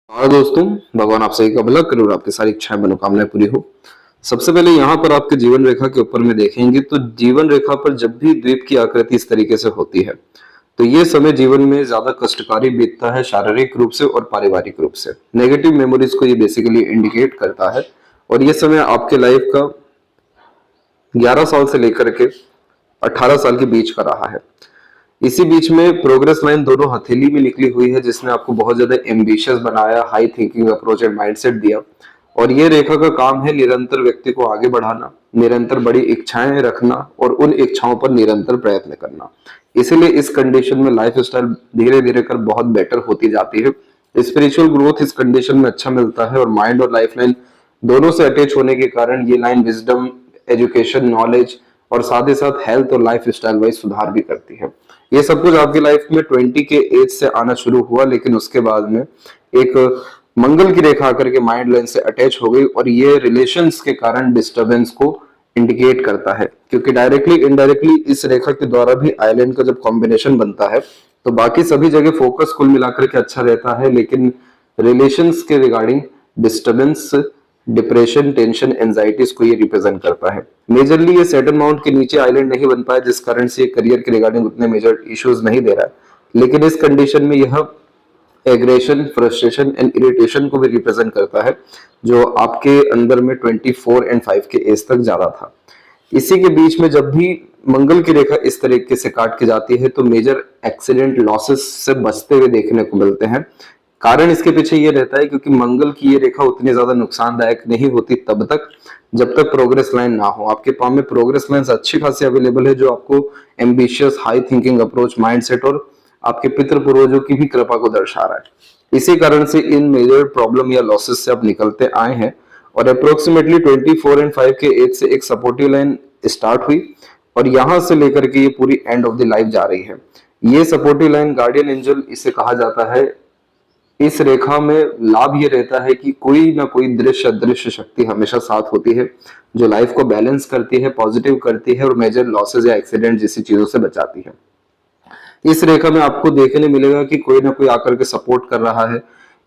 हाँ दोस्तों, भगवान आप सभी का भला करे और आपकी सारी इच्छाएं मनोकामनाएं पूरी हो। सबसे पहले यहाँ पर आपके जीवन रेखा के ऊपर में देखेंगे तो जीवन रेखा पर जब भी द्वीप की आकृति इस तरीके से होती है तो ये समय जीवन में ज्यादा कष्टकारी बीतता है, शारीरिक रूप से और पारिवारिक रूप से। नेगेटिव मेमोरीज को ये बेसिकली इंडिकेट करता है और ये समय आपके लाइफ का 11 साल से लेकर के 18 साल के बीच का रहा है। इसी बीच में प्रोग्रेस लाइन दोनों हथेली में निकली हुई है जिसने आपको बहुत ज्यादा एम्बिशियस बनाया, high thinking approach and mindset दिया। और ये रेखा का काम है निरंतर व्यक्ति को आगे बढ़ाना, निरंतर बड़ी इच्छाएं रखना और उन इच्छाओं पर निरंतर प्रयत्न करना। इसीलिए इस कंडीशन में लाइफ स्टाइल धीरे धीरे कर बहुत बेटर होती जाती है। स्पिरिचुअल ग्रोथ इस कंडीशन में अच्छा मिलता है और माइंड और लाइफ लाइन दोनों से अटैच होने के कारण ये लाइन विजडम, एजुकेशन, नॉलेज और साथ ही साथ हेल्थ और लाइफ स्टाइल वाइज सुधार भी करती है। ये सब कुछ आपकी लाइफ में 20 के एज से आना शुरू हुआ, लेकिन उसके बाद में एक मंगल की रेखा आकर के माइंड लाइन से अटैच हो गई और ये रिलेशंस के कारण डिस्टरबेंस को इंडिकेट करता है, क्योंकि डायरेक्टली इनडायरेक्टली इस रेखा के द्वारा भी आइलैंड का जब कॉम्बिनेशन बनता है तो बाकी सभी जगह फोकस कुल मिलाकर के अच्छा रहता है, लेकिन रिलेशंस के regarding disturbance, depression, tension, anxieties को ये रिप्रेजेंट करता है। मेजरली ये सैटर्न माउंट के नीचे आइलैंड नहीं बन पाया जिस कारण से करियर के रिगार्डिंग उतने मेजर इश्यूज नहीं दे रहा है, लेकिन इस कंडीशन में यह एग्रेशन, फ्रस्ट्रेशन एंड इरिटेशन को भी रिप्रेजेंट करता है जो आपके अंदर में 24 एंड 5 के एज तक ज्यादा था। इसी के बीच में जब भी मंगल की रेखा इस तरीके से काट के जाती है तो मेजर एक्सीडेंट, लॉसेस से बचते हुए देखने को मिलते हैं। कारण इसके पीछे ये रहता है क्योंकि मंगल की ये रेखा उतनी ज्यादा नुकसानदायक नहीं होती तब तक जब तक प्रोग्रेस लाइन ना हो। आपके पास में प्रोग्रेस लाइन अच्छी खासी अवेलेबल है जो आपको ambitious, high thinking approach, mindset और आपके पितृ पूर्वजों की भी कृपा को दर्शा रहा है। इसी कारण से इन मेजर प्रॉब्लम या लॉसेस से आप निकलते आए हैं और अप्रोक्सीमेटली 24 एंड 5 के एज से एक सपोर्टिव लाइन स्टार्ट हुई और यहां से लेकर के ये पूरी एंड ऑफ द लाइफ जा रही है। ये सपोर्टिव लाइन गार्डियन एंजल इसे कहा जाता है। इस रेखा में लाभ ये रहता है कि कोई ना कोई दृश्य अदृश्य शक्ति हमेशा साथ होती है जो लाइफ को बैलेंस करती है, पॉजिटिव करती है और मेजर लॉसेज या एक्सीडेंट जैसी चीजों से बचाती है। इस रेखा में आपको देखने मिलेगा कि कोई ना कोई आकर के सपोर्ट कर रहा है,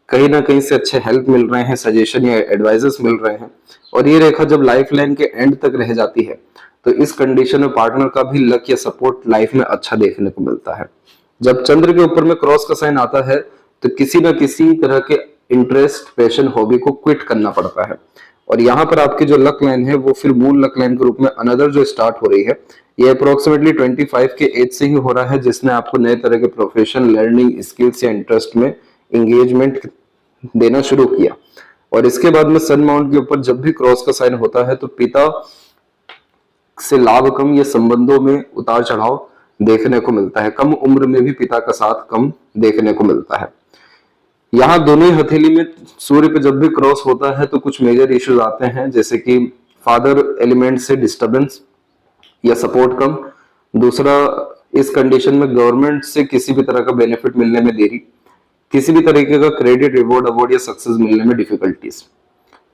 कहीं ना कहीं से अच्छे हेल्प मिल रहे हैं, सजेशन या एडवाइजेस मिल रहे हैं। और ये रेखा जब लाइफ लाइन के एंड तक रह जाती है तो इस कंडीशन में पार्टनर का भी लक या सपोर्ट लाइफ में अच्छा देखने को मिलता है। जब चंद्र के ऊपर में क्रॉस का साइन आता है तो किसी ना किसी तरह के इंटरेस्ट, पैशन, हॉबी को क्विट करना पड़ता है और यहाँ पर आपकी जो लक लाइन है वो फिर मूल लक लाइन के रूप में अनदर जो स्टार्ट हो रही है ये अप्रोक्सीमेटली 25 के एज से ही हो रहा है, जिसने आपको नए तरह के प्रोफेशन, लर्निंग, स्किल्स या इंटरेस्ट में इंगेजमेंट देना शुरू किया। और इसके बाद में सन माउंट के ऊपर जब भी क्रॉस का साइन होता है तो पिता से लाभ कम या संबंधों में उतार चढ़ाव देखने को मिलता है। कम उम्र में भी पिता का साथ कम देखने को मिलता है। यहाँ दोनों ही हथेली में सूर्य पे जब भी क्रॉस होता है तो कुछ मेजर इश्यूज आते हैं, जैसे कि फादर एलिमेंट से डिस्टरबेंस या सपोर्ट कम। दूसरा, इस कंडीशन में गवर्नमेंट से किसी भी तरह का बेनिफिट मिलने में देरी, किसी भी तरीके का क्रेडिट, रिवॉर्ड, अवार्ड या सक्सेस मिलने में डिफिकल्टीज।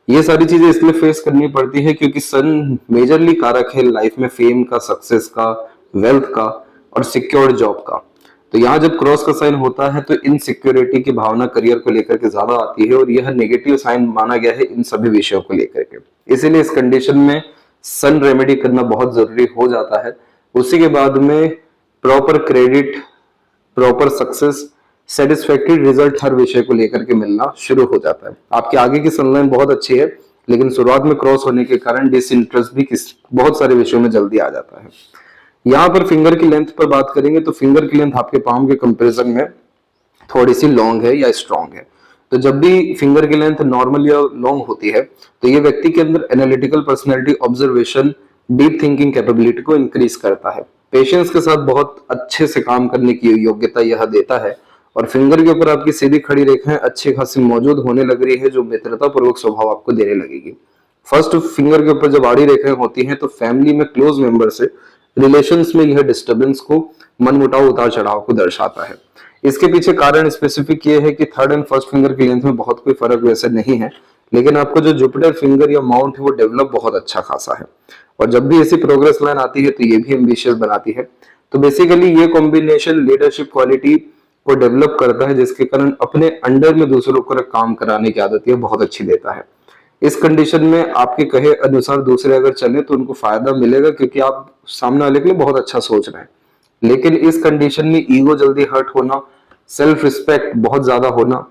ये सारी चीजें इसलिए फेस करनी पड़ती है क्योंकि सन मेजरली कारक है लाइफ में फेम का, सक्सेस का, वेल्थ का और सिक्योर्ड जॉब का। तो यहाँ जब क्रॉस का साइन होता है तो इनसिक्योरिटी की भावना करियर को लेकर के ज्यादा आती है और यह नेगेटिव साइन माना गया है इन सभी विषयों को लेकर के। इसीलिए इस कंडीशन में सन रेमेडी करना बहुत जरूरी हो जाता है। उसी के बाद में proper credit, proper success, satisfactory result हर विषय को लेकर के मिलना शुरू हो जाता है। आपके आगे की सनलाइन बहुत अच्छी है लेकिन शुरुआत में क्रॉस होने के कारण डिसइंटरेस्ट भी बहुत सारे विषयों में जल्दी आ जाता है। यहाँ पर फिंगर की लेंथ पर बात करेंगे तो फिंगर की लेंथ आपके पाम के कंपैरिजन में थोड़ी सी लॉन्ग है या स्ट्रॉन्ग है। तो जब भी फिंगर की लेंथ नॉर्मल या लॉन्ग होती है तो ये व्यक्ति के अंदर analytical personality, observation, deep thinking capability को इंक्रीज करता है। पेशेंस के साथ बहुत अच्छे से काम करने की योग्यता यह देता है। और फिंगर के ऊपर आपकी सीधी खड़ी रेखाएं अच्छी खासी मौजूद होने लग रही है जो मित्रता पूर्वक स्वभाव आपको देने लगेगी। फर्स्ट फिंगर के ऊपर जब आड़ी रेखाएं होती हैं तो फैमिली में क्लोज मेंबर से रिलेशंस में यह डिस्टरबेंस को, मनमुटाव, उतार चढ़ाव को दर्शाता है। इसके पीछे कारण स्पेसिफिक ये है कि थर्ड एंड फर्स्ट फिंगर की लेंथ में बहुत कोई फर्क वैसे नहीं है, लेकिन आपको जो जुपिटर फिंगर या माउंट है वो डेवलप बहुत अच्छा खासा है। और जब भी ऐसी प्रोग्रेस लाइन आती है तो ये भी एम्बिशियस बनाती है। तो बेसिकली ये कॉम्बिनेशन लीडरशिप क्वालिटी को डेवलप करता है, जिसके कारण अपने अंडर में दूसरों को काम कराने की आदत ये बहुत अच्छी देता है। इस कंडीशन में आपके कहे अनुसार दूसरे अगर चले तो उनको फायदा मिलेगा, क्योंकि आप सामने वाले के लिए बहुत अच्छा सोच रहे हैं। लेकिन इस कंडीशन में ईगो जल्दी हर्ट होना, सेल्फ रिस्पेक्ट बहुत ज्यादा होना,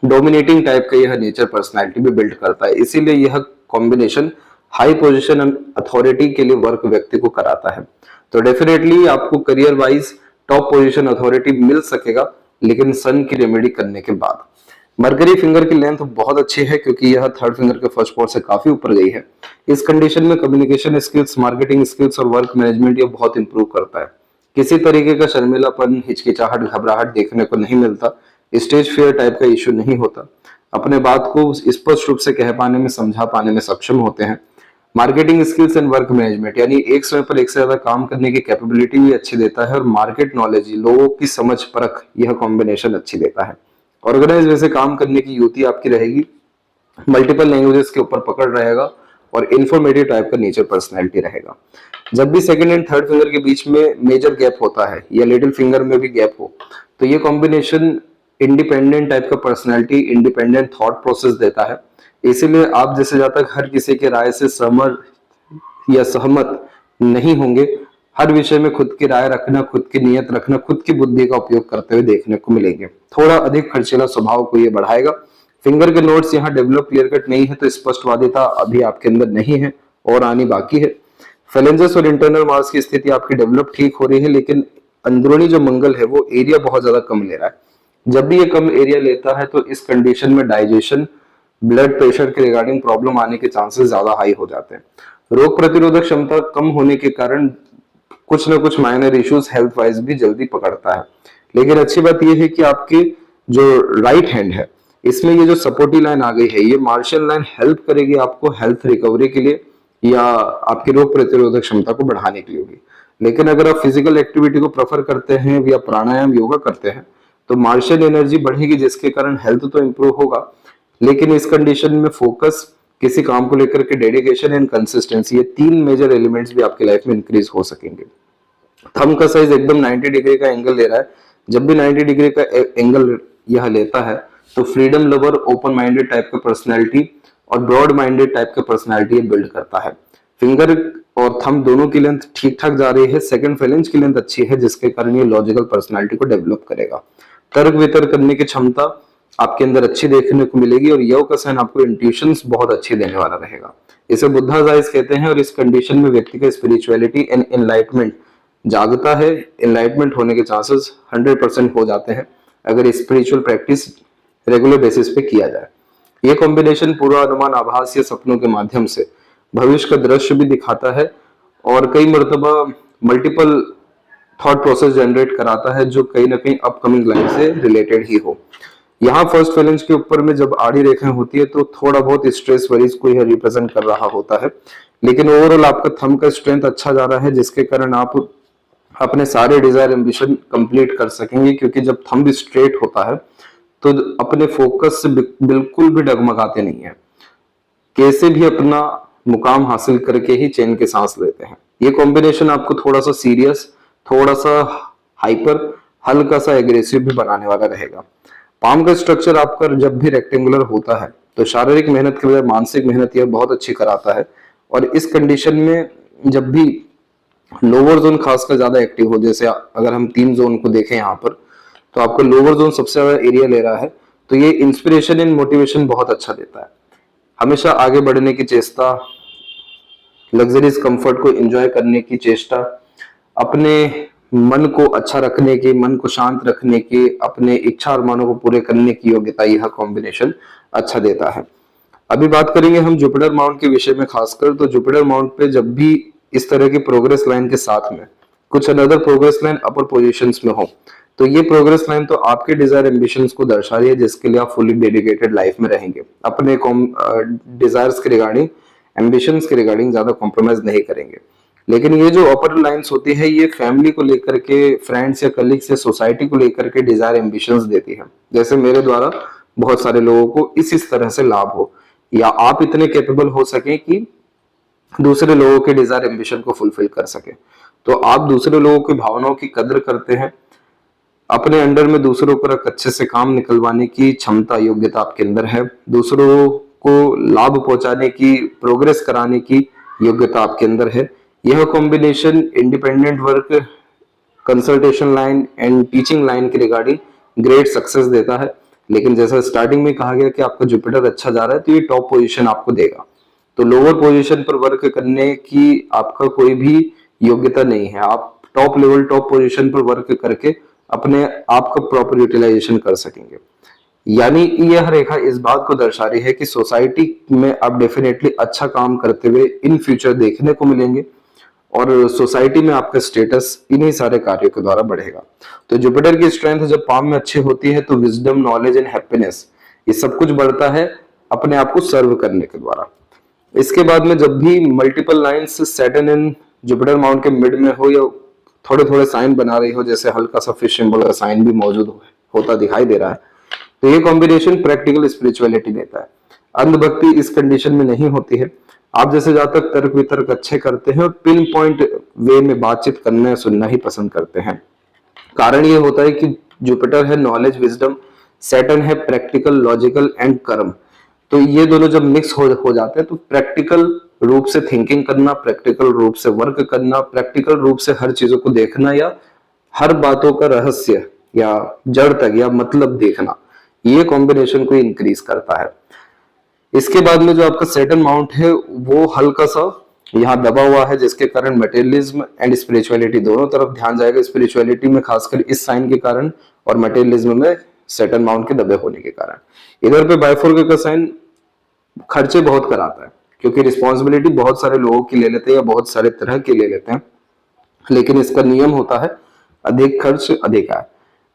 डोमिनेटिंग टाइप का यह नेचर पर्सनालिटी भी बिल्ड करता है। इसीलिए यह combination high position and authority के लिए वर्क व्यक्ति को कराता है। तो डेफिनेटली आपको career wise top position authority मिल सकेगा, लेकिन सन की रेमेडी करने के बाद। मरकरी फिंगर की लेंथ बहुत अच्छी है, क्योंकि यह थर्ड फिंगर के फर्स्ट पॉट से काफी ऊपर गई है। इस कंडीशन में कम्युनिकेशन स्किल्स, मार्केटिंग स्किल्स और वर्क मैनेजमेंट ये बहुत इंप्रूव करता है। किसी तरीके का शर्मिलापन, हिचकिचाहट, घबराहट देखने को नहीं मिलता। स्टेज फियर टाइप का इश्यू नहीं होता। अपने बात को स्पष्ट रूप से कह पाने में, समझा पाने में सक्षम होते हैं। Marketing skills and work management यानी एक समय पर एक से ज्यादा काम करने की कैपेबिलिटी भी अच्छी देता है, और मार्केट नॉलेज, लोगों की समझ परख, यह कॉम्बिनेशन अच्छी देता है। ऑर्गेनाइज वैसे काम करने की युक्ति आपकी रहेगी, मल्टीपल लैंग्वेजेस के ऊपर पकड़ रहेगा, और इंफॉर्मेटिव टाइप का नेचर पर्सनैलिटी रहेगा। जब भी सेकंड एंड थर्ड फिंगर के बीच में मेजर गैप होता है या लिटिल फिंगर में भी गैप हो, तो ये कॉम्बिनेशन इंडिपेंडेंट टाइप का पर्सनैलिटी, इंडिपेंडेंट थॉट प्रोसेस देता है। इसीलिए आप जैसे जब तक हर किसी के राय से सहमत या सहमत नहीं होंगे, हर विषय में खुद की राय रखना, खुद की नियत रखना, खुद की बुद्धि का उपयोग करते हुए देखने को मिलेंगे। थोड़ा अधिक खर्चीला स्वभाव को ये बढ़ाएगा। फिंगर के नोट्स यहाँ डेवलप क्लियर कट नहीं है, तो स्पष्टवादिता अभी आपके अंदर नहीं है और आनी बाकी है। फेलेंजेस और इंटरनल मार्स की स्थिति आपकी डेवलप ठीक हो रही है, लेकिन अंदरूनी जो मंगल है वो एरिया बहुत ज्यादा कम ले रहा है। जब भी ये कम एरिया लेता है तो इस कंडीशन में डाइजेशन, ब्लड प्रेशर के रिगार्डिंग प्रॉब्लम आने के चांसेस ज्यादा हाई हो जाते हैं। रोग प्रतिरोधक क्षमता कम होने के कारण कुछ ना कुछ माइनर इश्यूज हेल्थ वाइज भी जल्दी पकड़ता है। लेकिन अच्छी बात यह है कि आपकी जो राइट हैंड है, इसमें ये जो सपोर्टिव लाइन आ गई है, ये मार्शल लाइन हेल्प करेगी आपको हेल्थ रिकवरी के लिए या आपकी रोग प्रतिरोधक क्षमता को बढ़ाने के लिए होगी। लेकिन अगर आप फिजिकल एक्टिविटी को प्रेफर करते हैं या प्राणायाम, योगा करते हैं, तो मार्शल एनर्जी बढ़ेगी, जिसके कारण हेल्थ तो इंप्रूव होगा। लेकिन इस कंडीशन में फोकस, किसी काम को लेकर के डेडिकेशन एंड कंसिस्टेंसी, ये तीन मेजर एलिमेंट्स भी आपकी लाइफ में इंक्रीज हो सकेंगे। थंब का साइज एकदम 90 डिग्री का एंगल ले रहा है। जब भी 90 डिग्री का एंगल यह लेता है तो freedom lover, open minded type का पर्सनैलिटी और ब्रॉड माइंडेड टाइप का पर्सनैलिटी बिल्ड करता है। फिंगर और थंब दोनों की लेंथ ठीक ठाक जा रही है। सेकंड फेलेंज की लेंथ अच्छी है, जिसके कारण ये लॉजिकल पर्सनैलिटी को डेवलप करेगा। तर्क वितर्क करने की क्षमता आपके अंदर अच्छी देखने को मिलेगी, और यव का साइन आपको इंट्यूशंस बहुत अच्छी देने वाला रहेगा। इसे बुद्धा जाइज कहते हैं, और इस कंडीशन में व्यक्ति का स्पिरिचुअलिटी एंड एनलाइटमेंट जागता है। एनलाइटमेंट होने के चांसेस 100% हो जाते हैं अगर स्पिरिचुअल प्रैक्टिस रेगुलर बेसिस पे किया जाए। ये कॉम्बिनेशन पूरा अनुमान, आभास या सपनों के माध्यम से भविष्य का दृश्य भी दिखाता है, और कई मर्तबा मल्टीपल थॉट प्रोसेस जनरेट कराता है, जो कहीं ना कहीं अपकमिंग लाइफ से रिलेटेड ही हो। यहाँ फर्स्ट फेलेंज के ऊपर में जब आड़ी रेखाएं होती है तो थोड़ा बहुत स्ट्रेस वरीज को यह रिप्रेजेंट कर रहा होता है, लेकिन ओवरऑल आपका थंब का स्ट्रेंथ अच्छा जा रहा है, जिसके कारण आप अपने सारे डिजायर एम्बिशन कंप्लीट कर सकेंगे। क्योंकि जब थंब स्ट्रेट होता है तो अपने फोकस से बिल्कुल भी डगमगाते नहीं है, कैसे भी अपना मुकाम हासिल करके ही चैन के सांस लेते हैं। ये कॉम्बिनेशन आपको थोड़ा सा सीरियस, थोड़ा सा हाइपर, हल्का सा एग्रेसिव भी बनाने वाला रहेगा। पाम का स्ट्रक्चर आपका जब भी रेक्टेंगुलर होता है तो शारीरिक मेहनत के बजाय मानसिक मेहनत यह बहुत अच्छी कराता है, और इस कंडीशन में जब भी लोअर जोन खासकर ज्यादा एक्टिव हो, जैसे अगर हम 3 जोन को देखें यहाँ पर, तो आपका लोअर जोन सबसे ज्यादा एरिया ले रहा है, तो ये इंस्पिरेशन एंड मोटिवेशन बहुत अच्छा देता है। हमेशा आगे बढ़ने की चेष्टा, लग्जरीज कंफर्ट को एंजॉय करने की चेष्टा, अपने मन को अच्छा रखने की, मन को शांत रखने की, अपने इच्छा और मानों को पूरे करने की योग्यता यह कॉम्बिनेशन अच्छा देता है। अभी बात करेंगे हम जुपिटर माउंट के विषय में खासकर। तो जुपिटर माउंट पे जब भी इस तरह की प्रोग्रेस लाइन के साथ में कुछ अनदर प्रोग्रेस लाइन अपर पोजीशंस में हो, तो ये प्रोग्रेस लाइन तो आपके डिजायर एम्बिशंस को दर्शा रही है, जिसके लिए आप फुली डेडिकेटेड लाइफ में रहेंगे। अपने डिजायर्स के रिगार्डिंग, एम्बिशंस के रिगार्डिंग ज्यादा कॉम्प्रोमाइज नहीं करेंगे। लेकिन ये जो अपर लाइंस होती है, ये फैमिली को लेकर के, फ्रेंड्स या कलीग्स या सोसाइटी को लेकर के डिजायर एम्बिशंस देती है। जैसे मेरे द्वारा बहुत सारे लोगों को इस तरह से लाभ हो, या आप इतने कैपेबल हो सके कि दूसरे लोगों के डिजायर एम्बिशन को फुलफिल कर सके। तो आप दूसरे लोगों की भावनाओं की कदर करते हैं, अपने अंडर में दूसरों को रख अच्छे से काम निकलवाने की क्षमता, योग्यता आपके अंदर है। दूसरों को लाभ पहुंचाने की, प्रोग्रेस कराने की योग्यता आपके अंदर है। यह combination independent work, consultation line and teaching line के रिगार्डिंग ग्रेट सक्सेस देता है। लेकिन जैसा स्टार्टिंग में कहा गया कि आपका जुपिटर अच्छा जा रहा है तो ये टॉप पोजीशन आपको देगा। तो लोअर पोजीशन पर वर्क करने की आपका कोई भी योग्यता नहीं है। आप टॉप लेवल, टॉप पोजीशन पर वर्क करके अपने आप का प्रॉपर यूटिलाइजेशन कर सकेंगे। यानी यह रेखा इस बात को दर्शा रही है कि सोसाइटी में आप डेफिनेटली अच्छा काम करते हुए इन फ्यूचर देखने को मिलेंगे और सोसाइटी में आपका स्टेटस इन्हीं सारे कार्यों के द्वारा बढ़ेगा। तो जुपिटर की स्ट्रेंथ जब पाम में अच्छी होती है तो विजडम, नॉलेज एंड हैप्पीनेस ये सब कुछ बढ़ता है अपने आप को सर्व करने के द्वारा। इसके बाद में जब भी multiple lines Saturn and Jupiter mount के मिड में हो या थोड़े थोड़े साइन बना रही हो, जैसे हल्का सा फिश सिंबल का साइन भी मौजूद होता दिखाई दे रहा है, तो ये कॉम्बिनेशन प्रैक्टिकल स्पिरिचुअलिटी देता है। अंधभक्ति इस कंडीशन में नहीं होती है। आप जैसे जहां तक तर्क वितर्क अच्छे करते हैं और पिन पॉइंट वे में बातचीत करना या सुनना ही पसंद करते हैं। कारण ये होता है कि जुपिटर है नॉलेज, विजडम, सैटर्न है प्रैक्टिकल, लॉजिकल एंड कर्म। तो ये दोनों जब मिक्स हो जाते हैं तो प्रैक्टिकल रूप से थिंकिंग करना, प्रैक्टिकल रूप से वर्क करना, प्रैक्टिकल रूप से हर चीजों को देखना या हर बातों का रहस्य या जड़ तक या मतलब देखना, ये कॉम्बिनेशन को इंक्रीज करता है। इसके बाद में जो आपका सैटर्न माउंट है वो हल्का सा यहाँ दबा हुआ है, जिसके कारण मटेरियलिज्म एंड स्पिरिचुअलिटी दोनों तरफ ध्यान जाएगा। स्पिरिचुअलिटी में खासकर इस साइन के कारण और मटेरियलिज्म में सैटर्न माउंट के दबे होने के कारण। इधर पे बाइफोर्क का साइन खर्चे बहुत कराता है क्योंकि रिस्पॉन्सिबिलिटी बहुत सारे लोगों की ले लेते हैं या बहुत सारे तरह की ले लेते हैं, लेकिन इसका नियम होता है अधिक खर्च अधिक आय,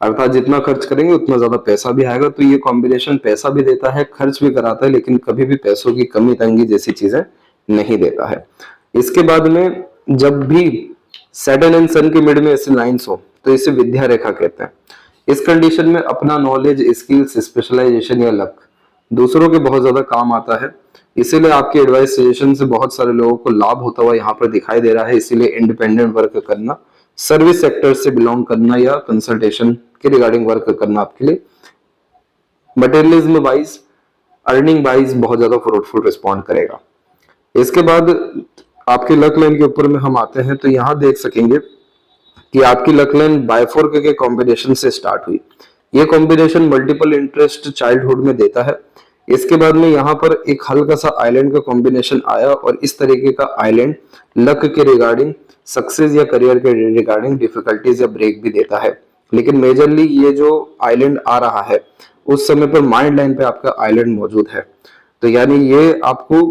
अर्थात जितना खर्च करेंगे उतना ज्यादा पैसा भी आएगा। तो ये कॉम्बिनेशन पैसा भी देता है, खर्च भी कराता है, लेकिन कभी भी पैसों की कमी तंगी जैसी चीजें नहीं देता है। इसके बाद में जब भी सैटर्न एंड सन के मिड में ऐसे लाइंस हो तो इसे विद्या रेखा कहते हैं। इस कंडीशन में अपना नॉलेज, स्किल्स, स्पेशलाइजेशन या लक दूसरों के बहुत ज्यादा काम आता है। इसीलिए आपके एडवाइस सजेशन से बहुत सारे लोगों को लाभ होता हुआ यहाँ पर दिखाई दे रहा है। इसीलिए इंडिपेंडेंट वर्क करना, सर्विस सेक्टर से बिलोंग करना या कंसल्टेशन के रिगार्डिंग वर्क करना आपके लिए मटेरियलिज्म वाइज, अर्निंग वाइज बहुत ज्यादा फ्रूटफुल रिस्पॉन्ड करेगा। इसके बाद आपके लक लाइन के ऊपर में हम आते हैं तो यहाँ देख सकेंगे कि आपकी लक लाइन बाइफोर्क के कॉम्बिनेशन से स्टार्ट हुई। ये कॉम्बिनेशन मल्टीपल इंटरेस्ट चाइल्डहुड में देता है। इसके बाद में यहाँ पर एक हल्का सा आइलैंड का कॉम्बिनेशन आया और इस तरीके का आइलैंड लक के रिगार्डिंग, सक्सेस या करियर के रिगार्डिंग डिफिकल्टीज या ब्रेक भी देता है। लेकिन मेजरली ये जो आइलैंड आ रहा है उस समय पर माइंड लाइन पे आपका आइलैंड मौजूद है। तो यानी ये आपको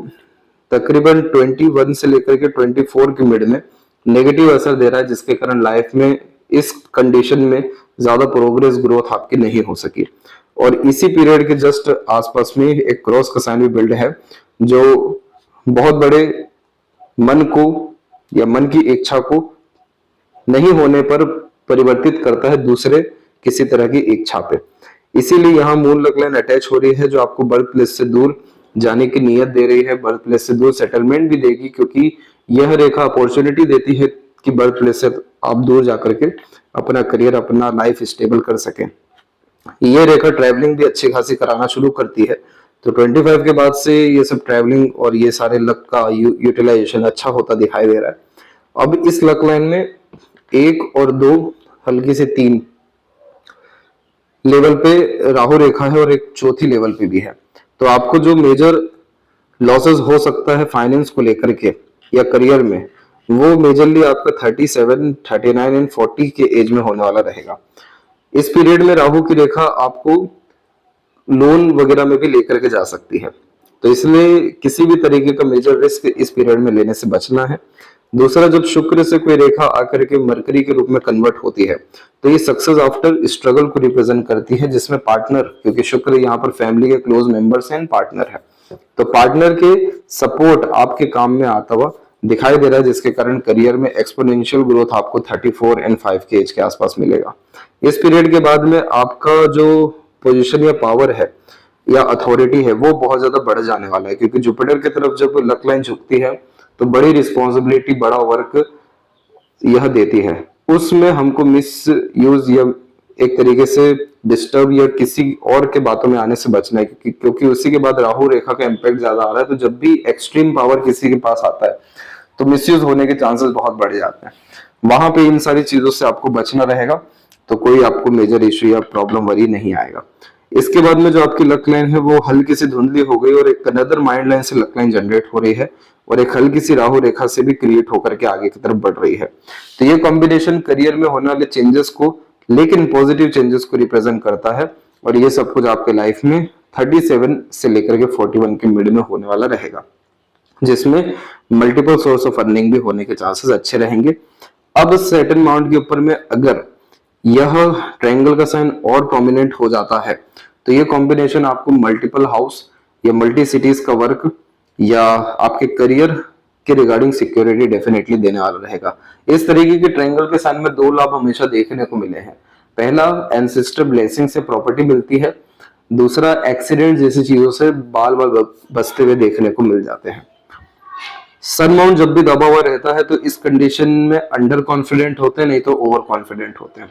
तकरीबन 21 से लेकर के 24 के मिड में नेगेटिव असर दे रहा है, जिसके कारण लाइफ में इस कंडीशन में ज्यादा प्रोग्रेस, ग्रोथ आपकी नहीं हो सकी। और इसी पीरियड के जस्ट आसपास में एक क्रॉस का साइन भी बिल्ड है जो बहुत बड़े मन को या मन की इच्छा को नहीं होने पर परिवर्तित करता है दूसरे किसी तरह की इच्छा पे। इसीलिए यहाँ मून लक लाइन अटैच हो रही है जो आपको बर्थ प्लेस से दूर जाने की नियत दे रही है, बर्थ प्लेस से दूर सेटलमेंट भी देगी, क्योंकि यह रेखा अपॉर्चुनिटी देती है कि बर्थ प्लेस से आप दूर जाकर के अपना करियर, अपना लाइफ स्टेबल कर सकें। ये रेखा ट्रैवलिंग भी अच्छी खासी कराना शुरू करती है। तो 25 के बाद से ये सब ट्रैवलिंग और ये सारे लक का यूटिलाइजेशन अच्छा होता दिखाई दे रहा है। अब इस लक लाइन में 1 और 2 हल्की से 3 लेवल पे राहु रेखा है और एक चौथी लेवल पे भी है। तो आपको जो मेजर लॉसेस हो सकता है फाइनेंस को लेकर के या करियर में, वो मेजरली आपका 37, 39 एंड 40 के एज में होने वाला रहेगा। इस पीरियड में राहु की रेखा आपको लोन वगैरह में भी लेकर के जा सकती है। तो इसलिए किसी भी तरीके का मेजर रिस्क इस पीरियड में लेने से बचना है। दूसरा, जब शुक्र से कोई रेखा आकर के मरकरी के रूप में कन्वर्ट होती है तो ये सक्सेस आफ्टर स्ट्रगल को रिप्रेजेंट करती है, जिसमें पार्टनर, क्योंकि शुक्र यहाँ पर फैमिली के क्लोज मेंबर्स हैं, पार्टनर है, तो पार्टनर के सपोर्ट आपके काम में आता हुआ दिखाई दे रहा है, जिसके कारण करियर में एक्सपोनेंशियल ग्रोथ आपको 34 एंड 5 के एज के आसपास मिलेगा। इस पीरियड के बाद में आपका जो पोजीशन या पावर है या अथॉरिटी है वो बहुत ज्यादा बढ़ जाने वाला है, क्योंकि जुपिटर की तरफ जब लक लाइन झुकती है तो बड़ी रिस्पॉन्सिबिलिटी, बड़ा वर्क यह देती है। उसमें हमको मिस यूज या एक तरीके से डिस्टर्ब या किसी और के बातों में आने से बचना है, क्योंकि उसी के बाद राहु रेखा का इम्पैक्ट ज्यादा आ रहा है। तो जब भी एक्सट्रीम पावर किसी के पास आता है तो मिसयूज होने के चांसेस बहुत बढ़ जाते हैं। वहां पे इन सारी चीजों से आपको बचना रहेगा, तो कोई आपको मेजर इश्यू या प्रॉब्लम वरी नहीं आएगा। इसके बाद में जो आपकी लक लाइन है वो हल्की सी धुंधली हो गई और एक अनदर माइंड लाइन से लक लाइन जनरेट हो रही है और एक हल्की सी राहु रेखा से भी क्रिएट होकर के आगे की तरफ बढ़ रही है। तो ये कॉम्बिनेशन करियर में होने वाले चेंजेस को, लेकिन पॉजिटिव चेंजेस को रिप्रेजेंट करता है और ये सब कुछ आपके लाइफ में 37 से लेकर के 41 के मिड में होने वाला रहेगा, जिसमें मल्टीपल सोर्स ऑफ अर्निंग भी होने के चांसेस अच्छे रहेंगे। अब सैटर्न माउंट के ऊपर में अगर यह ट्रायंगल का साइन और प्रोमिनेंट हो जाता है तो ये कॉम्बिनेशन आपको मल्टीपल हाउस या मल्टी सिटीज का वर्क या आपके करियर के रिगार्डिंग सिक्योरिटी डेफिनेटली देने वाला रहेगा। इस तरीके के ट्रायंगल के साइन में दो लाभ हमेशा देखने को मिले हैं। पहला, एंसेस्टर ब्लेसिंग से प्रॉपर्टी मिलती है। दूसरा, एक्सीडेंट जैसी चीजों से बाल बाल बचते हुए देखने को मिल जाते हैं। सन माउंट जब भी दबा हुआ रहता है तो इस कंडीशन में अंडर कॉन्फिडेंट होते हैं, नहीं तो ओवर कॉन्फिडेंट होते हैं।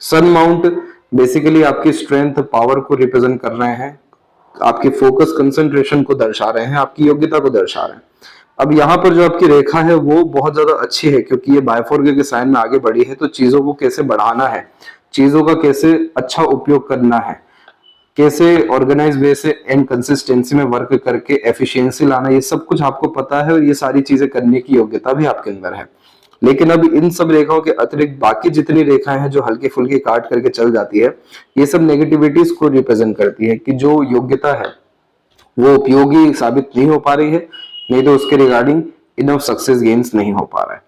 सन माउंट बेसिकली आपकी स्ट्रेंथ, पावर को रिप्रेजेंट कर रहे हैं, आपकी फोकस, कंसंट्रेशन को दर्शा रहे हैं, आपकी योग्यता को दर्शा रहे हैं। अब यहाँ पर जो आपकी रेखा है वो बहुत ज्यादा अच्छी है, क्योंकि ये बायफोर्गे के साइन में आगे बढ़ी है। तो चीजों को कैसे बढ़ाना है, चीजों का कैसे अच्छा उपयोग करना है, कैसे ऑर्गेनाइज वे से एंड कंसिस्टेंसी में वर्क करके एफिशिएंसी लाना, ये सब कुछ आपको पता है और ये सारी चीजें करने की योग्यता भी आपके अंदर है। लेकिन अब इन सब रेखाओं के अतिरिक्त बाकी जितनी रेखाएं हैं जो हल्की फुल्की काट करके चल जाती है, ये सब नेगेटिविटीज को रिप्रेजेंट करती है कि जो योग्यता है वो उपयोगी साबित नहीं हो पा रही है, नहीं तो उसके रिगार्डिंग इनफ सक्सेस गेन्स नहीं हो पा रहा है।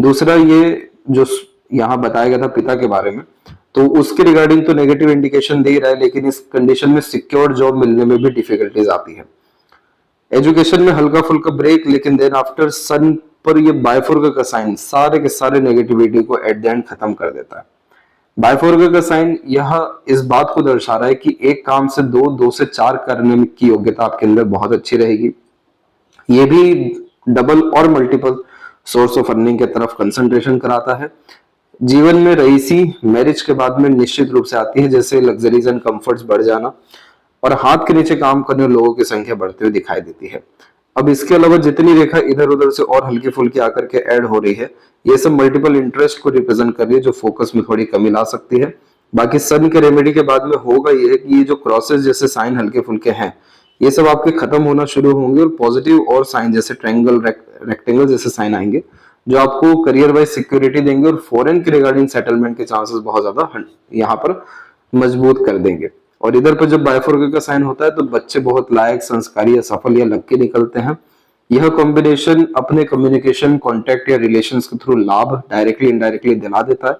दूसरा, ये जो यहाँ बताया गया था पिता के बारे में, तो उसके रिगार्डिंग तो नेगेटिव इंडिकेशन दे रहा है, लेकिन इस कंडीशन में सिक्योर जॉब मिलने में भी डिफिकल्टीज आती है। एजुकेशन में हल्का फुल्का ब्रेक, लेकिन देन आफ्टर सन पर ये बायफोर्गे का साइन सारे के सारे नेगेटिविटी को एट द एंड खत्म कर देता है। बायफोर्गे का साइन यह इस बात को दर्शा रहा है कि एक काम से दो, दो से चार करने की योग्यता आपके अंदर बहुत अच्छी रहेगी। ये भी डबल और मल्टीपल सोर्स ऑफ अर्निंग की तरफ कंसंट्रेशन कराता है। जीवन में रईसी मैरिज के बाद में निश्चित रूप से आती है, जैसे लग्जरीज एंड कंफर्ट्स बढ़ जाना और हाथ के नीचे काम करने लोगों की संख्या बढ़ते हुए दिखाई देती है। अब इसके अलावा जितनी रेखा इधर उधर से और हल्की फुल्की आकर के ऐड हो रही है, ये सब मल्टीपल इंटरेस्ट को रिप्रेजेंट कर रही है, जो फोकस में थोड़ी कमी ला सकती है। बाकी सन के रेमेडी के बाद में होगा ये कि ये जो क्रॉसेस जैसे साइन हल्के फुल्के हैं, ये सब आपके खत्म होना शुरू होंगे और पॉजिटिव और साइन जैसे ट्रायंगल, रेक्टेंगल जैसे साइन आएंगे, जो आपको करियर वाइज सिक्योरिटी देंगे और फॉरेन के रिगार्डिंग सेटलमेंट के चांसेस बहुत ज्यादा यहाँ पर मजबूत कर देंगे। और इधर पर जब बायफोर्गे का साइन होता है तो बच्चे बहुत लायक, संस्कारी या सफल या लक्की निकलते हैं। यह कॉम्बिनेशन अपने कम्युनिकेशन, कॉन्टेक्ट या रिलेशंस के थ्रू लाभ डायरेक्टली इनडायरेक्टली दिला देता है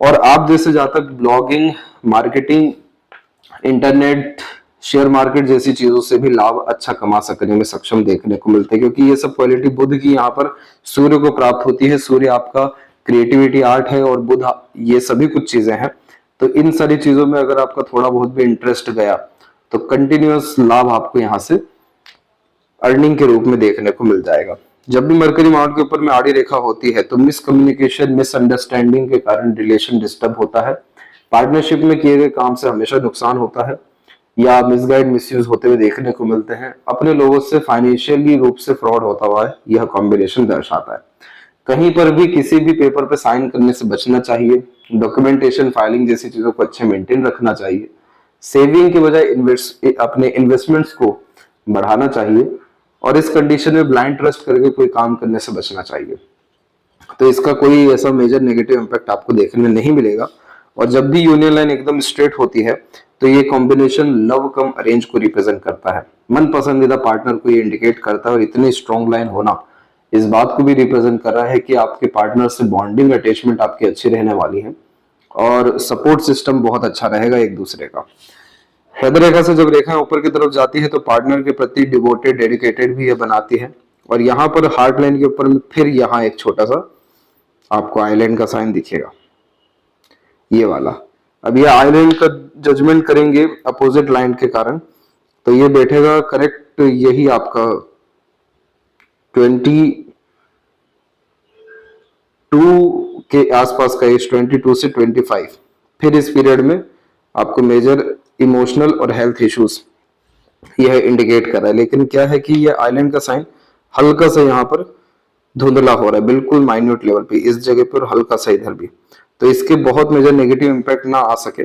और आप जैसे जातक blogging, marketing, internet, share market जैसी चीजों से भी लाभ अच्छा कमा सकने में सक्षम देखने को मिलते हैं, क्योंकि ये सब क्वालिटी बुध की यहाँ पर सूर्य को प्राप्त होती है। सूर्य आपका क्रिएटिविटी, आर्ट है और बुध ये सभी कुछ चीजें हैं। तो इन सारी चीजों में अगर आपका थोड़ा बहुत भी इंटरेस्ट गया तो कंटिन्यूअस लाभ आपको यहाँ से अर्निंग के रूप में देखने को मिल जाएगा। जब भी मरकरी माउंट के ऊपर में आड़ी रेखा होती है तो मिसकम्युनिकेशन, मिसअंडरस्टैंडिंग के कारण रिलेशन डिस्टर्ब होता है। पार्टनरशिप में किए गए काम से हमेशा नुकसान होता है या मिसगाइड, मिसयूज होते हुए देखने को मिलते हैं। अपने लोगों से फाइनेंशियली रूप से फ्रॉड होता हुआ है, यह कॉम्बिनेशन दर्शाता है। कहीं पर भी किसी भी पेपर पे साइन करने से बचना चाहिए। डॉक्यूमेंटेशन, फाइलिंग जैसी चीजों को अच्छे मेंटेन रखना चाहिए। सेविंग के बजाय अपने इन्वेस्टमेंट्स को बढ़ाना चाहिए और इस कंडीशन में ब्लाइंड ट्रस्ट करके कोई काम करने से बचना चाहिए। तो इसका कोई ऐसा मेजर नेगेटिव इम्पैक्ट आपको देखने में नहीं मिलेगा। और जब भी यूनियन लाइन एकदम स्ट्रेट होती है तो ये कॉम्बिनेशन लव कम अरेंज को रिप्रेजेंट करता है। मन पसंदीदा पार्टनर को ये इंडिकेट करता है और इतनी स्ट्रॉन्ग लाइन होना इस बात को भी रिप्रेजेंट कर रहा है कि आपके पार्टनर से बॉन्डिंग, अटैचमेंट आपकी अच्छी रहने वाली है और सपोर्ट सिस्टम बहुत अच्छा रहेगा एक दूसरे का। हृदय रेखा से जब रेखा ऊपर की तरफ जाती है तो पार्टनर के प्रति डिवोटेड, डेडिकेटेड भी ये बनाती है। और यहाँ पर हार्ट लाइन के ऊपर में फिर यहाँ एक छोटा सा आपको आइलैंड का साइन दिखेगा, ये वाला। अब ये आइलैंड का जजमेंट करेंगे अपोजिट लाइन के कारण, तो ये बैठेगा करेक्ट यही आपका 22 के आसपास का एज, 22 से 25। फिर इस पीरियड में आपको मेजर इमोशनल और हेल्थ इश्यूज यह इंडिकेट कर रहा है। लेकिन क्या है कि यह आइलैंड का साइन हल्का सा यहाँ पर धुंधला हो रहा है, बिल्कुल माइन्यूट लेवल पे इस जगह पर, हल्का सा इधर भी, तो इसके बहुत मेजर नेगेटिव इंपैक्ट ना आ सके।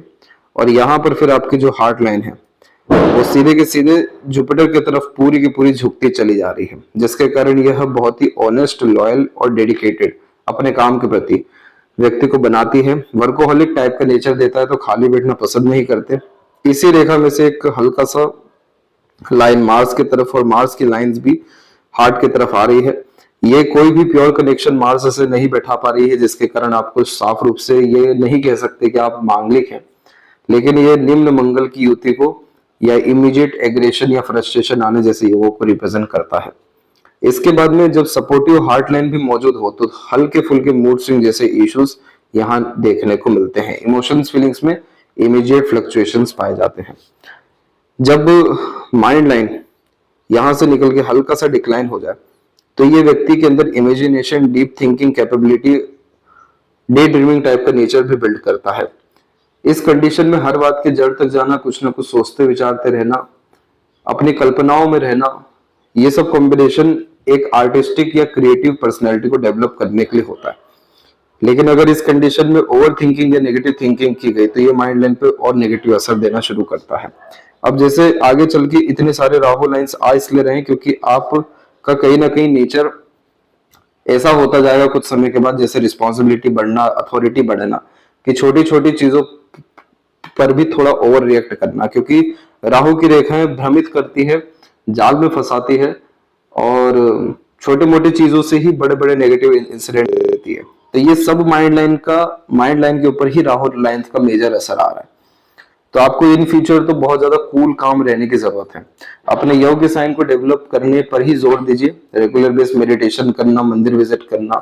और यहाँ पर फिर आपकी जो हार्ट लाइन है वो सीधे के सीधे जुपिटर की तरफ पूरी की पूरी झुकती चली जा रही है, जिसके कारण यह बहुत ही ऑनेस्ट, लॉयल और डेडिकेटेड अपने काम के प्रति व्यक्ति को बनाती है। वर्कोहॉलिक टाइप का नेचर देता है, तो खाली बैठना पसंद नहीं करते। इसी रेखा में से एक हल्का सा लाइन मार्स की तरफ, और मार्स की लाइंस भी हार्ट की तरफ आ रही है। ये कोई भी प्योर कनेक्शन मार्स से नहीं बैठा पा रही है, जिसके कारण आपको साफ रूप से ये नहीं कह सकते कि आप मांगलिक हैं, लेकिन ये निम्न मंगल की युति को या इमीडिएट एग्रेशन या फ्रस्ट्रेशन आने जैसे योगों को रिप्रेजेंट करता है। इसके बाद में जब सपोर्टिव हार्ट लाइन भी मौजूद हो तो हल्के फुल्के मूड स्विंग जैसे इश्यूज यहाँ देखने को मिलते हैं। इमोशंस, फीलिंग्स में इमीडिएट फ्लक्चुएशंस पाए जाते हैं। जब माइंड लाइन यहां से निकल के हल्का सा डिक्लाइन हो जाए तो ये व्यक्ति के अंदर imagination, deep thinking capability, day dreaming type का नेचर भी बिल्ड करता है। इस कंडीशन में हर बात के जड़ तक जाना, कुछ ना कुछ सोचते विचारते रहना, अपनी कल्पनाओं में रहना, ये सब कॉम्बिनेशन एक आर्टिस्टिक या क्रिएटिव पर्सनैलिटी को डेवलप करने के लिए होता है। लेकिन अगर इस कंडीशन में ओवर थिंकिंग या नेगेटिव थिंकिंग की गई तो ये माइंड लाइन पे और नेगेटिव असर देना शुरू करता है। अब जैसे आगे चल के इतने सारे राहु लाइंस आ इसलिए रहे क्योंकि आपका कहीं ना कहीं नेचर ऐसा होता जाएगा कुछ समय के बाद, जैसे रिस्पॉन्सिबिलिटी बढ़ना, अथॉरिटी बढ़ना, कि छोटी छोटी चीजों पर भी थोड़ा ओवर रिएक्ट करना, क्योंकि राहु की रेखाएं भ्रमित करती है, जाल में फंसाती है, और छोटी मोटी चीजों से ही बड़े बड़े नेगेटिव इंसिडेंट देती है। तो ये सब माइंड लाइन के ऊपर ही राहु लाइन का मेजर असर आ रहा है। तो आपको इन फ्यूचर तो बहुत ज्यादा कूल काम रहने की जरूरत है। अपने योग के साइन को डेवलप करने पर ही जोर दीजिए। रेगुलर बेस मेडिटेशन करना, मंदिर विजिट करना,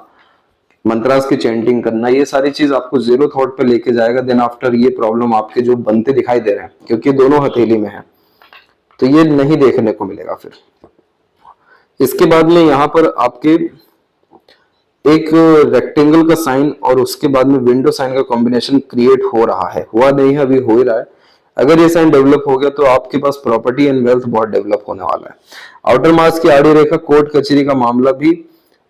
मंत्रास की चैंटिंग करना, ये सारी चीज आपको जीरो थॉट पे लेके जाएगा। देन आफ्टर ये प्रॉब्लम आपके जो बनते दिखाई दे रहे हैं, क्योंकि दोनों हथेली में है, तो ये नहीं देखने को मिलेगा। फिर इसके बाद में यहाँ पर आपके एक रेक्टेंगल का साइन और उसके बाद में विंडो साइन का कॉम्बिनेशन क्रिएट हो रहा है, हुआ नहीं है, अभी हो ही रहा है। अगर ये साइन डेवलप हो गया तो आपके पास प्रॉपर्टी एंड वेल्थ बहुत डेवलप होने वाला है। आउटर मार्स की आड़ी रेखा कोर्ट कचहरी का मामला भी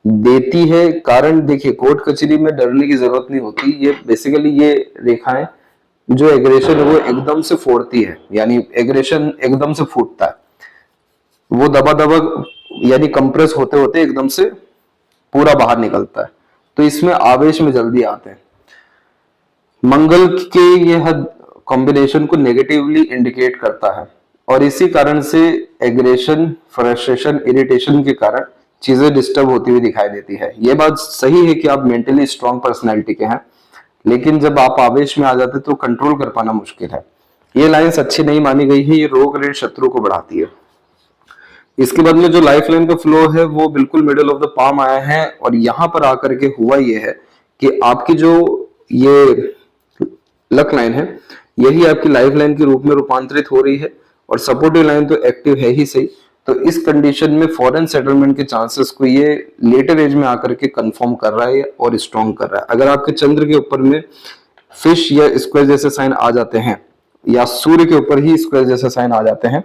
देती है। कारण देखिए, कोर्ट कचहरी में डरने की जरूरत नहीं होती। ये बेसिकली ये रेखाएं जो एग्रेशन है वो एकदम से फोड़ती है, यानी एग्रेशन एकदम से फूटता है, वो दबा दबा यानी कंप्रेस होते होते एकदम से पूरा बाहर निकलता है। तो इसमें आवेश में जल्दी आते हैं। मंगल के यह कॉम्बिनेशन को नेगेटिवली इंडिकेट करता है, और इसी कारण से एग्रेशन, फ्रस्ट्रेशन, इरिटेशन के कारण चीजें डिस्टर्ब होती हुई दिखाई देती है। यह बात सही है कि आप मेंटली स्ट्रांग पर्सनैलिटी के हैं, लेकिन जब आप आवेश में आ जाते तो कंट्रोल कर पाना मुश्किल है। ये लाइंस अच्छी नहीं मानी गई है, ये रोग ऋण शत्रु को बढ़ाती है। इसके बाद में जो लाइफ लाइन का फ्लो है वो बिल्कुल मिडिल ऑफ द पाम आया है, और यहां पर आकर के हुआ ये है कि आपकी जो ये लक लाइन है यही आपकी लाइफ लाइन के रूप में रूपांतरित हो रही है, और सपोर्टिव लाइन तो एक्टिव है ही सही। तो इस कंडीशन में फॉरेन सेटलमेंट के चांसेस को ये लेटर एज में आकर के कंफर्म कर रहा है और स्ट्रॉन्ग कर रहा है। अगर आपके चंद्र के ऊपर में फिश या स्क्वायर जैसे साइन आ जाते हैं, या सूर्य के ऊपर ही स्क्वायर जैसे साइन आ जाते हैं,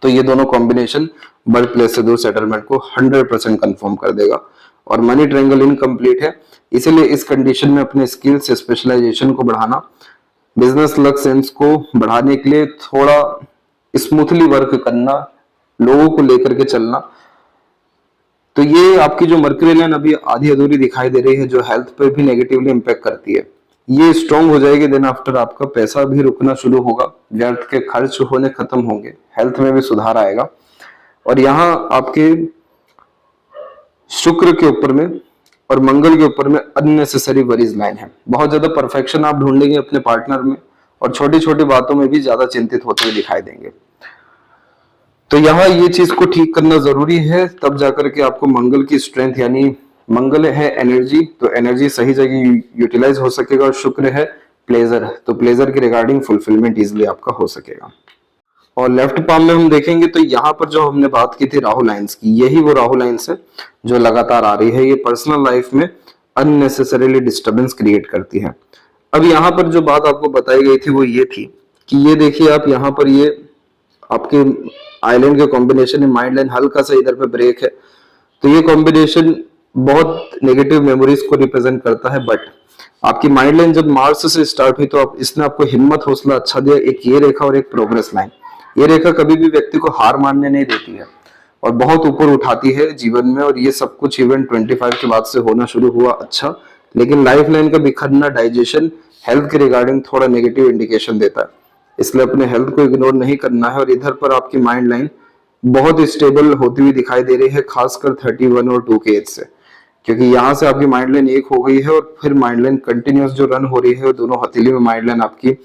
तो ये दोनों कॉम्बिनेशन बर्थ प्लेस से दूर सेटलमेंट को 100% कंफर्म कर देगा। और मनी ट्रायंगल इनकम्प्लीट है, इसीलिए इस कंडीशन में अपने स्किल्स, स्पेशलाइजेशन को बढ़ाना, बिजनेस लक सेंस को बढ़ाने के लिए थोड़ा स्मूथली वर्क करना, लोगों को लेकर के चलना। तो ये आपकी जो मर्क्यूरी लाइन अभी आधी अधूरी दिखाई दे रही है, जो हेल्थ पर भी नेगेटिवली इंपैक्ट करती है, ये स्ट्रॉन्ग हो जाएगी। देन आफ्टर आपका पैसा भी रुकना शुरू होगा, व्यर्थ के खर्च होने खत्म होंगे, हेल्थ में भी सुधार आएगा। और यहाँ आपके शुक्र के ऊपर में और मंगल के ऊपर में अननेसेसरी वरीज लाइन है। बहुत ज्यादा परफेक्शन आप ढूंढेंगे अपने पार्टनर में, और छोटी छोटी बातों में भी ज्यादा चिंतित होते हुए दिखाई देंगे। तो यहाँ ये चीज को ठीक करना जरूरी है, तब जाकर के आपको मंगल की स्ट्रेंथ, यानी मंगल है एनर्जी, तो एनर्जी सही जगह यूटिलाइज हो सकेगा। और शुक्र है प्लेजर, तो प्लेजर के रिगार्डिंग फुलफिलमेंट इजिली आपका हो सकेगा। और लेफ्ट पाम में हम देखेंगे तो यहाँ पर जो हमने बात की थी राहु लाइंस की, यही वो राहु लाइंस है जो लगातार आ रही है। ये पर्सनल लाइफ में अननेसेसरीली डिस्टर्बेंस क्रिएट करती है। अब यहाँ पर जो बात आपको बताई गई थी वो ये थी कि ये देखिए आप यहाँ पर ये आपके आइलैंड के कॉम्बिनेशन में माइंड लाइन हल्का सा इधर पे ब्रेक है, तो ये कॉम्बिनेशन बहुत नेगेटिव मेमोरीज को रिप्रेजेंट करता है। बट आपकी माइंड लाइन जब मार्स से स्टार्ट हुई तो आप इसने आपको हिम्मत हौसला अच्छा दिया, एक ये रेखा और एक प्रोग्रेस लाइन। ये रेखा कभी भी व्यक्ति को हार मानने नहीं देती है और बहुत ऊपर उठाती है जीवन में। और ये सब कुछ इवेंट 25 के बाद से होना शुरू हुआ अच्छा, लेकिन लाइफ लाइन का बिखरना डाइजेशन हेल्थ के रिगार्डिंग थोड़ा नेगेटिव इंडिकेशन देता है, इसलिए अपने हेल्थ को इग्नोर नहीं करना है। और इधर पर आपकी माइंड लाइन बहुत स्टेबल होती हुई दिखाई दे रही है, खासकर 31 और 2 के एज से, क्योंकि यहाँ से आपकी माइंड लाइन एक हो गई है और फिर माइंड लाइन कंटिन्यूस जो रन हो रही है, दोनों हथेली में माइंड लाइन आपकी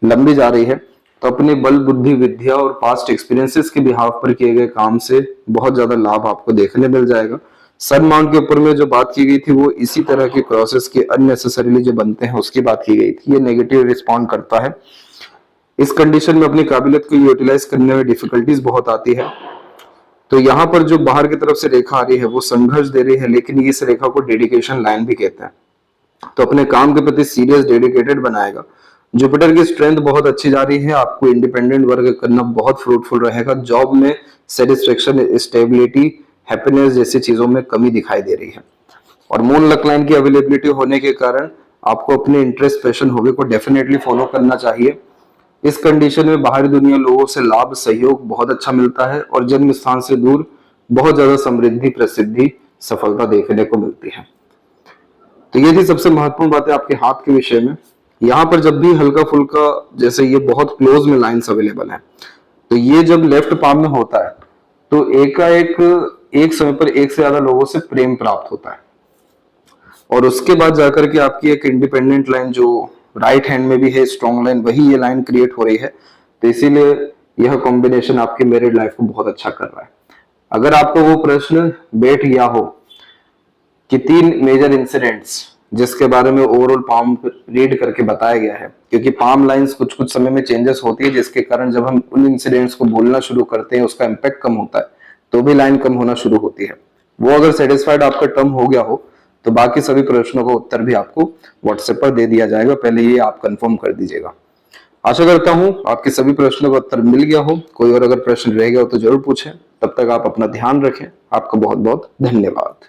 लंबी जा रही है। तो अपने बल बुद्धि विद्या और पास्ट एक्सपीरियंसेस के बिहाफ पर किए गए काम से बहुत ज्यादा लाभ आपको देखने मिल जाएगा। सन माउंट के ऊपर में जो बात की गई थी वो इसी तरह के क्रॉसेस के अननेसेसरीली जो बनते हैं उसकी बात की गई थी। ये नेगेटिव रिस्पॉन्ड करता है। इस कंडीशन में अपनी काबिलियत को यूटिलाइज करने में डिफिकल्टीज बहुत आती है। तो यहाँ पर जो बाहर की तरफ से रेखा आ रही है वो संघर्ष दे रही है, लेकिन इस रेखा को डेडिकेशन लाइन भी कहते हैं। तो अपने काम के प्रति सीरियस डेडिकेटेड बनाएगा। जुपिटर की स्ट्रेंथ बहुत अच्छी जा रही है, आपको इंडिपेंडेंट वर्क करना बहुत फ्रूटफुल रहेगा। जॉब में सेटिस्फेक्शन, स्टेबिलिटी, हैप्पीनेस जैसी चीजों में कमी दिखाई दे रही है। और मून लक लाइन की अवेलेबिलिटी होने के कारण आपको अपने इंटरेस्ट, पैशन, हॉबी को डेफिनेटली फॉलो करना चाहिए। इस कंडीशन में बाहरी दुनिया लोगों से लाभ, सहयोग बहुत अच्छा मिलता है और जन्म स्थान से दूर बहुत ज्यादा समृद्धि, प्रसिद्धि, सफलता देखने को मिलती है। तो ये थी सबसे महत्वपूर्ण बातें आपके हाथ के विषय में। यहाँ पर जब भी हल्का फुल्का, जैसे ये बहुत क्लोज में लाइंस अवेलेबल है, तो ये जब लेफ्ट पाम में होता है तो एक समय पर एक से ज्यादा लोगों से प्रेम प्राप्त होता है और उसके बाद जाकर के आपकी एक इंडिपेंडेंट लाइन जो राइट हैंड में भी है, स्ट्रॉन्ग लाइन, वही ये लाइन क्रिएट हो रही है। तो इसीलिए यह कॉम्बिनेशन आपके मैरिड लाइफ को बहुत अच्छा कर रहा है। अगर आपको वो प्रश्न बैठ गया हो कि 3 मेजर इंसिडेंट्स जिसके बारे में ओवरऑल पाम रीड करके बताया गया है, क्योंकि पाम लाइंस कुछ कुछ समय में चेंजेस होती है, जिसके कारण जब हम उन इंसिडेंट्स को बोलना शुरू करते हैं उसका इम्पैक्ट कम होता है, तो भी लाइन कम होना शुरू होती है। वो अगर सेटिस्फाइड आपका टर्म हो गया हो तो बाकी सभी प्रश्नों का उत्तर भी आपको व्हाट्सएप पर दे दिया जाएगा, पहले ये आप कंफर्म कर दीजिएगा। आशा करता हूं आपके सभी प्रश्नों का उत्तर मिल गया हो। कोई और अगर प्रश्न रह गया हो तो जरूर पूछें। तब तक आप अपना ध्यान रखें। आपका बहुत बहुत धन्यवाद।